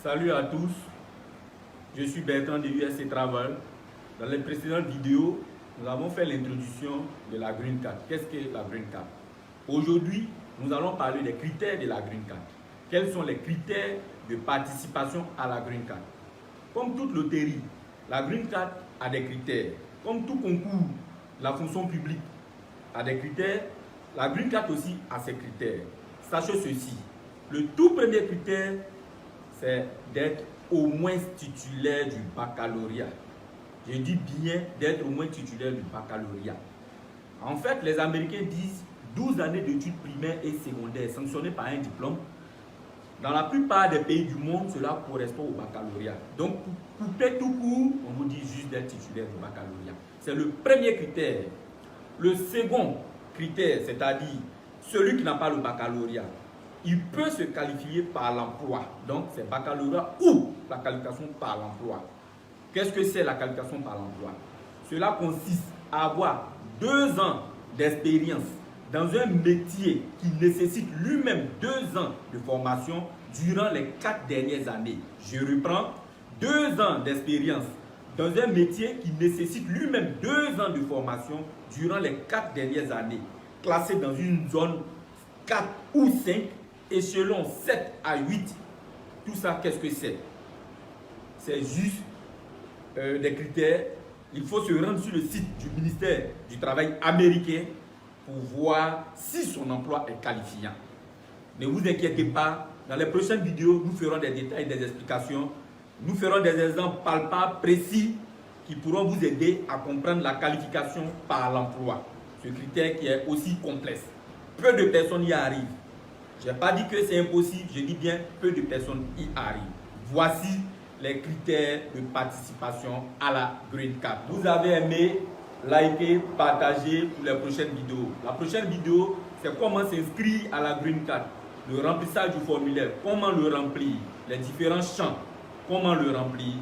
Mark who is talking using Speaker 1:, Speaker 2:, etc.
Speaker 1: Salut à tous, je suis Bertrand de USC Travel. Dans les précédentes vidéos, nous avons fait l'introduction de la Green Card. Qu'est-ce que la Green Card? Aujourd'hui, nous allons parler des critères de la Green Card. Quels sont les critères de participation à la Green Card? Comme toute loterie, la Green Card a des critères. Comme tout concours, la fonction publique a des critères, la Green Card aussi a ses critères. Sachez ceci, le tout premier critère, c'est d'être au moins titulaire du baccalauréat. Je dis bien d'être au moins titulaire du baccalauréat. En fait, les Américains disent 12 années d'études primaires et secondaires sanctionnées par un diplôme. Dans la plupart des pays du monde, cela correspond au baccalauréat. Donc, pour couper tout court, on vous dit juste d'être titulaire du baccalauréat. C'est le premier critère. Le second critère, c'est-à-dire celui qui n'a pas le baccalauréat, il peut se qualifier par l'emploi. Donc, c'est baccalauréat ou la qualification par l'emploi. Qu'est-ce que c'est la qualification par l'emploi? Cela consiste à avoir 2 ans d'expérience dans un métier qui nécessite lui-même 2 ans de formation durant les 4 dernières années. Je reprends, 2 ans d'expérience dans un métier qui nécessite lui-même 2 ans de formation durant les 4 dernières années, classé dans une zone 4 ou 5, échelon 7 à 8. Tout ça, qu'est-ce que c'est? C'est juste des critères. Il faut se rendre sur le site du ministère du Travail américain pour voir si son emploi est qualifiant. Ne vous inquiétez pas, dans les prochaines vidéos, nous ferons des détails, des explications. Nous ferons des exemples palpables, précis, qui pourront vous aider à comprendre la qualification par l'emploi. Ce critère qui est aussi complexe. Peu de personnes y arrivent. Je n'ai pas dit que c'est impossible, je dis bien peu de personnes y arrivent. Voici les critères de participation à la Green Card. Vous avez aimé, likez, partagez pour les prochaines vidéos. La prochaine vidéo, c'est comment s'inscrire à la Green Card. Le remplissage du formulaire, comment le remplir, les différents champs, comment le remplir.